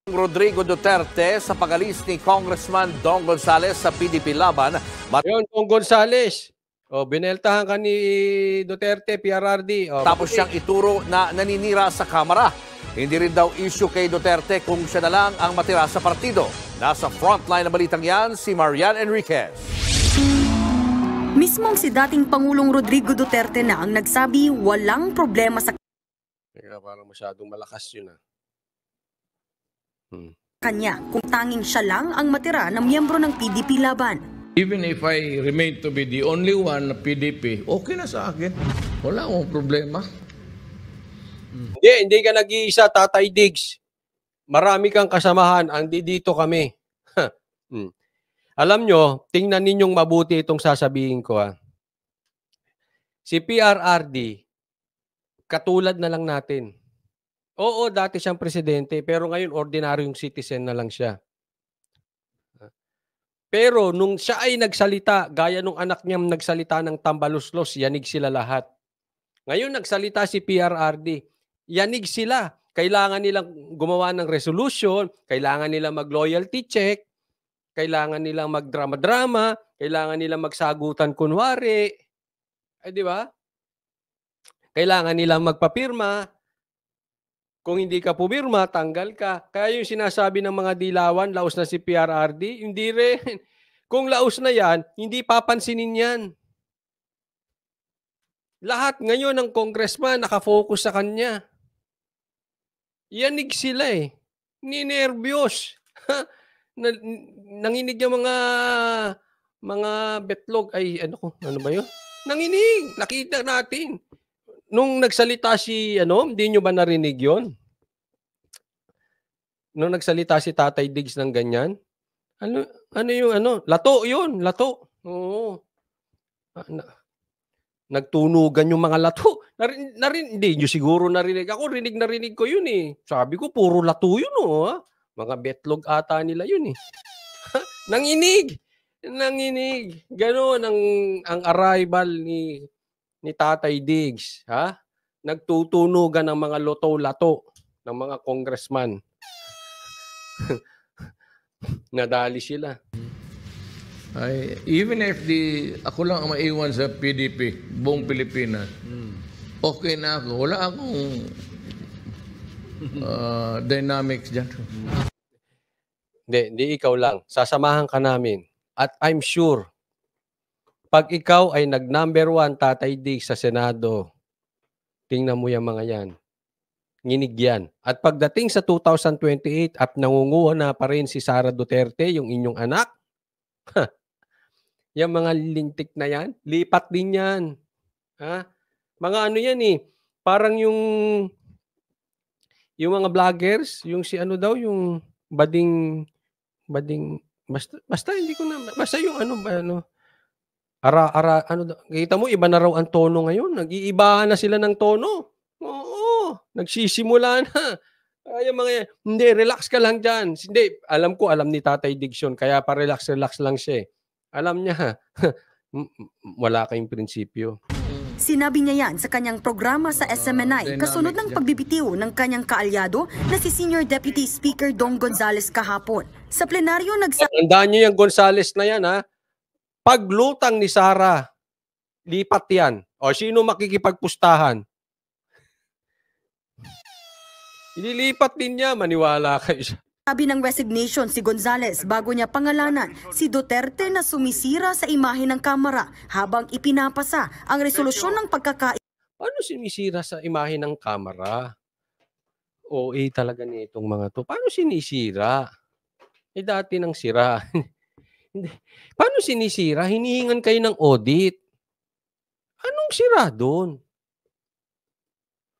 Rodrigo Duterte sa pag-alis ni Congressman Dong Gonzales sa PDP laban. Yun, Dong Gonzales. Bineltahan ka ni Duterte, PRRD. Tapos siyang ituro na naninira sa Kamara. Hindi rin daw issue kay Duterte kung siya na lang ang matira sa partido. Nasa frontline na balitang yan, si Marian Enriquez. Mismong si dating Pangulong Rodrigo Duterte na ang nagsabi walang problema sa Teka, parang masyadong malakas yun kanya kung tanging siya lang ang matira ng miyembro ng PDP laban. Even if I remain to be the only one na PDP, okay na sa akin. Wala akong problema. Hindi ka nag-iisa, Tatay Diggs. Marami kang kasamahan, dito kami. Alam nyo, tingnan ninyong mabuti itong sasabihin ko. Si PRRD, katulad na lang natin. Oo, dati siyang presidente, pero ngayon ordinaryong citizen na lang siya. Pero nung siya ay nagsalita, gaya nung anak niya nagsalita ng tambaluslos, yanig sila lahat. Ngayon nagsalita si PRRD, yanig sila. Kailangan nilang gumawa ng resolution, kailangan nilang mag-loyalty check, kailangan nilang mag-drama-drama, kailangan nilang magsagutan kunwari. Di ba? Kailangan nilang magpapirma. Kung hindi ka pumirma, tanggal ka. Kaya yung sinasabi ng mga dilawan, laos na si PRRD, hindi rin. Kung laos na yan, hindi papansinin yan. Lahat ngayon ng congressman nakafocus sa kanya. Yanig sila Ninervyos. Nanginig yung mga betlog. Ano ba yun? Nanginig. Nakita natin. Nung nagsalita si, hindi nyo ba narinig yon? Nung nagsalita si Tatay Diggs ng ganyan, lato yun, lato. Oo. Nagtunugan yung mga lato. Hindi nyo siguro narinig. Ako, rinig ko yun Sabi ko, puro lato yun Mga betlog ata nila yun Nanginig. Ganon ang arrival ni Tatay Diggs, nagtutunugan ng mga loto-lato ng mga congressman. Nadali sila. Even if ako lang ang maiwan sa PDP, buong Pilipinas, okay na ako. Wala akong dynamics dyan. Hindi ikaw lang. Sasamahan ka namin. At I'm sure, pag ikaw ay nag-number 1, Tatay Diggs, sa Senado, tingnan mo yung mga yan. Nginig yan. At pagdating sa 2028 at nangunguha na pa rin si Sara Duterte, yung inyong anak, yung mga lintik na yan, lipat din yan. Mga yan parang yung mga vloggers, yung si yung bading, basta hindi ko na, basta yung kita mo, iba na raw ang tono ngayon. Nag-iibahan na sila ng tono. Oo, nagsisimula na. Hindi, relax ka lang dyan. Hindi, alam ni Tatay Diggs yun, kaya pa-relax lang siya. Alam niya, wala kayong prinsipyo. Sinabi niya yan sa kanyang programa sa SMNI kasunod ng pagbibitiw ng kanyang kaalyado na si Senior Deputy Speaker Dong Gonzales kahapon. Sa plenaryo Tandaan niyo yung Gonzales na yan, Paglutang ni Sara, lipat yan. O sino makikipagpustahan? Ililipat din niya, maniwala kayo. Sabi ng resignation si Gonzales bago niya pangalanan si Duterte na sumisira sa imahe ng Kamara habang ipinapasa ang resolusyon ng pagkakain. Paano sinisira sa imahe ng Kamara? OA talaga nitong mga to. Paano sinisira? Dati nang sira. Paano sinisira? Hinihingan kayo ng audit. Anong sira doon?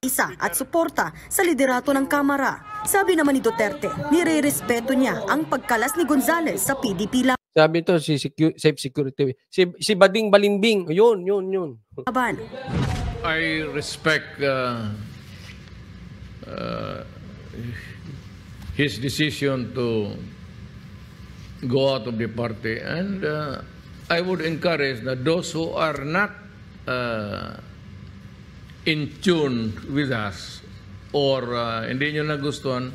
Isa at suporta sa liderato ng Kamara. Sabi naman ni Duterte, nire-respeto niya ang pagkalas ni Gonzales sa PDP Sabi to si Safe Security. Si Bading Balimbing. Yun. laban. I respect his decision to go out of the party, and I would encourage that those who are not in tune with us or hindi nyo nagustuhan,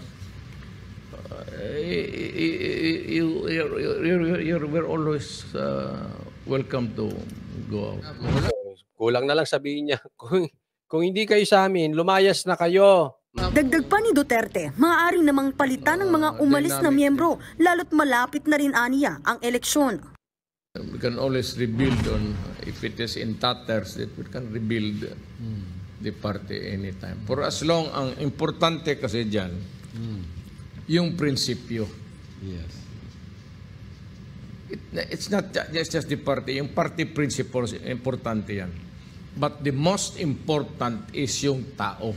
we're always welcome to go out. Kulang na lang sabihin niya, kung hindi kayo sa amin, lumayas na kayo. Dagdag pa ni Duterte, maaaring namang palitan ng mga umalis na miyembro, lalo't malapit na rin aniya ang eleksyon. We can always rebuild on, if it is in tatters, that we can rebuild the party anytime. For as long, ang importante kasi dyan, yung prinsipyo. Yes. It's not just the party, yung party principles, importante yan. But the most important is yung tao.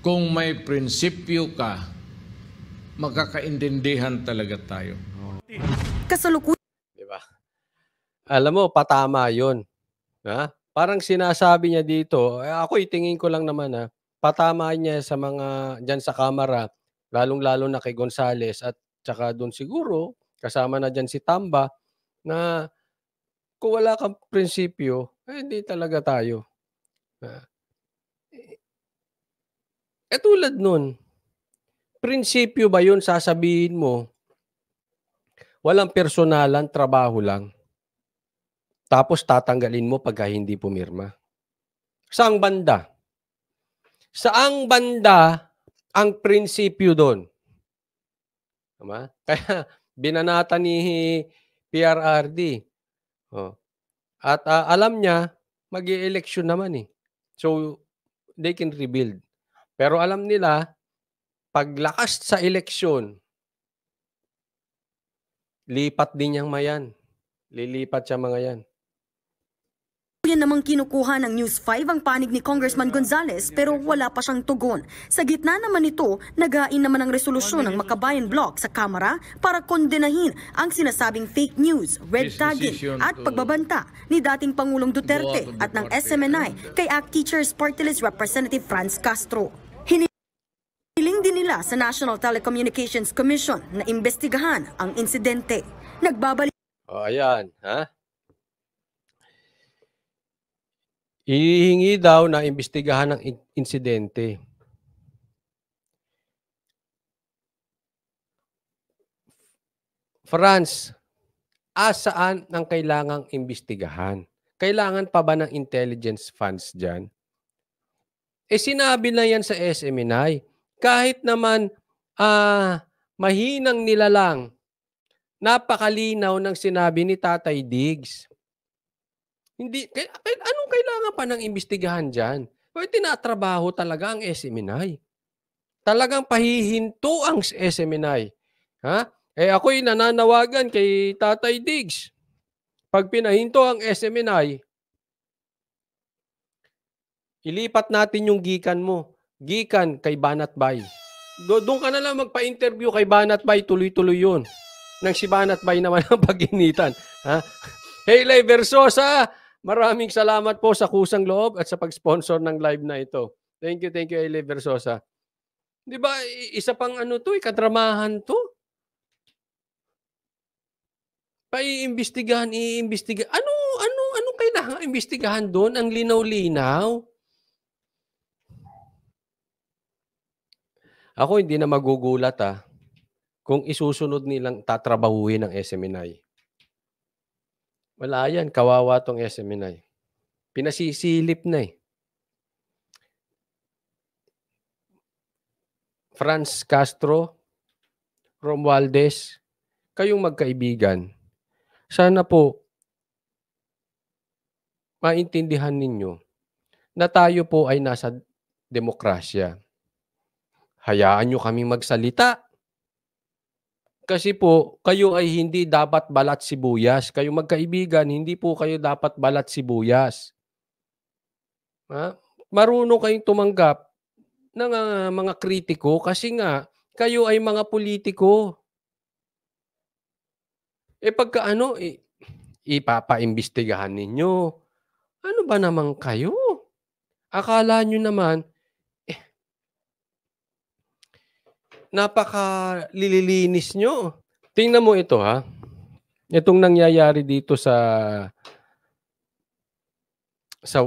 Kung may prinsipyo ka, magkakaintindihan talaga tayo. Kasalukuyan Diba? Alam mo, patama yun. Ha? Parang sinasabi niya dito, ako itingin ko lang naman, patama niya sa mga dyan sa Kamara, lalong-lalo na kay Gonzales at saka doon siguro, kasama na dyan si Tamba, na kung wala kang prinsipyo, hindi talaga tayo. Tulad nun, prinsipyo ba yun sasabihin mo, walang personalan, trabaho lang, tapos tatanggalin mo pagka hindi pumirma? Saang banda? Saang banda ang prinsipyo doon? Tama? Kaya binanata ni PRRD. At alam niya, mag-i-election naman eh. So, they can rebuild. Pero alam nila, paglakas sa eleksyon, lipat din yang mayan. Lilipat siya mga yan. namang kinukuha ng News 5 ang panig ni Congressman Gonzales pero wala pa siyang tugon. Sa gitna naman nito, nagain naman ang resolusyon ng Makabayan Bloc sa Kamara para kondenahin ang sinasabing fake news, red tagging at pagbabanta ni dating Pangulong Duterte at ng SMNI kay ACT Teachers Party List Representative Franz Castro. Hiling din nila sa National Telecommunications Commission na imbestigahan ang insidente. Nagbabalik. Ayan, ha? Ihingi daw na imbestigahan ng insidente. Franz, asaan ang kailangang imbestigahan? Kailangan pa ba ng intelligence funds dyan? Sinabi na yan sa SMNI. Kahit naman mahinang nilalang, napakalinaw ng sinabi ni Tatay Diggs. Hindi, anong kailangan pa ng imbestigahan dyan? Tinatrabaho talaga ang SMNI. Talagang pahihinto ang SMNI. Ha? Ako'y nananawagan kay Tatay Diggs. Pag pinahinto ang SMNI, ilipat natin yung gikan mo. Gikan kay Banat Bay. Doon ka na lang magpa-interview kay Banat Bay, tuloy-tuloy yun. Nang si Banat Bay naman ang pag-initan. Ha? Hayley Versosa, maraming salamat po sa kusang loob at sa pag-sponsor ng live na ito. Thank you, Hayley Versosa. Di ba, isa pang kadramahan to? Iimbestigahan. Anong kailangan imbestigahan doon? Ang linaw-linaw. Ako hindi na magugulat kung isusunod nilang tatrabahuhin ng SMNI. Wala yan, kawawa tong SMNI. Pinasisilip na Franz Castro, Romualdez, kayong magkaibigan, sana po maintindihan ninyo na tayo po ay nasa demokrasya. Hayaan nyo kaming magsalita. Kasi po, kayo ay hindi dapat balat sibuyas. Kayo magkaibigan, hindi po kayo dapat balat sibuyas. Ha? Marunong kayong tumanggap ng mga kritiko kasi nga, kayo ay mga politiko. Pagka ipapaimbestigahan ninyo. Ano ba naman kayo? Akala nyo naman, napaka-lilinis nyo. Tingnan mo ito Itong nangyayari dito sa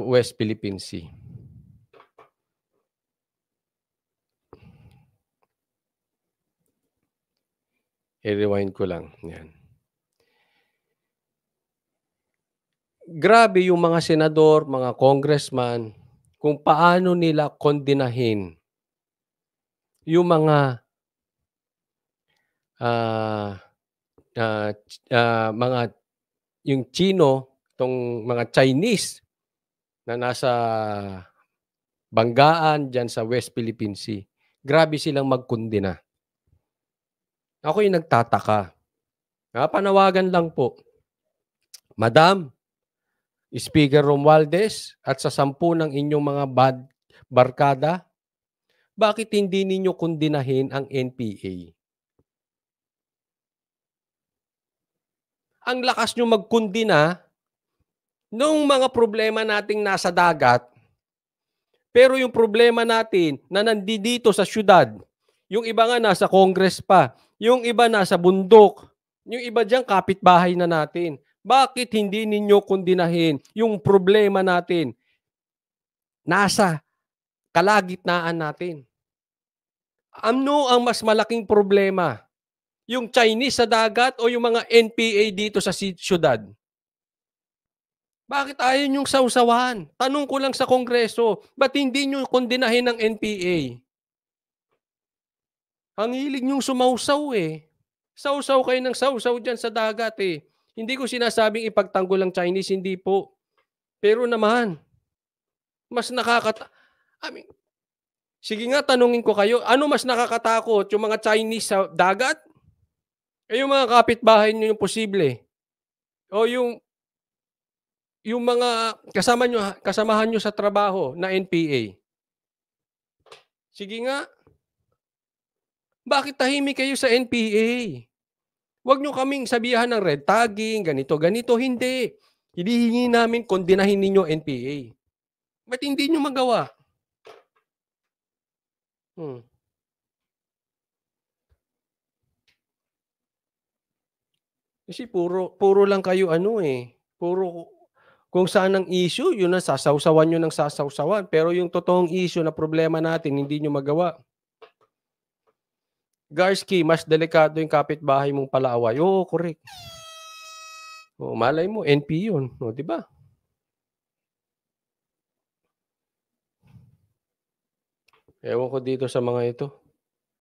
West Philippine Sea. I-rewind ko lang. Yan. Grabe yung mga senador, mga congressman, kung paano nila kondinahin yung mga mga yung Chino, itong mga Chinese na nasa banggaan dyan sa West Philippine Sea. Grabe silang magkondina. Ako yung nagtataka. Panawagan lang po. Madam, Speaker Romualdez at sa 10 ng inyong mga barkada, bakit hindi ninyo kondinahin ang NPA? Ang lakas nyo magkondina nung mga problema nating nasa dagat, pero yung problema natin na nandito sa syudad, yung iba nga nasa Congress pa, yung iba nasa bundok, yung iba dyan kapitbahay na natin. Bakit hindi ninyo kondinahin yung problema natin nasa kalagitnaan natin? Ano ang mas malaking problema? Yung Chinese sa dagat o yung mga NPA dito sa syudad? Bakit ayaw niyong sausawan? Tanong ko lang sa Kongreso, ba't hindi niyo kondinahin ng NPA? Ang hilig niyong sumausaw eh. Sausaw kayo ng sausaw dyan sa dagat eh. Hindi ko sinasabing ipagtanggol ang Chinese, hindi po. Pero naman, mas sige nga, tanungin ko kayo, ano mas nakakatakot? Yung mga Chinese sa dagat? Yung mga kapitbahay niyo yung posible? O yung mga kasamahan nyo sa trabaho na NPA? Sige nga. Bakit tahimik kayo sa NPA? Huwag nyo kaming sabihan ng red tagging, ganito. Hindi. Hinihingi namin kondinahin ninyo NPA. Ba't hindi nyo magawa? Kasi puro lang kayo puro kung saan ang issue, yun ang sasawsawan nyo ng sasawsawan. Pero yung totoong issue na problema natin, hindi nyo magawa. Garski, mas delikado yung kapitbahay mong palaaway. Oo, correct. Malay mo, NP yun. Di ba? Ewan ko dito sa mga ito.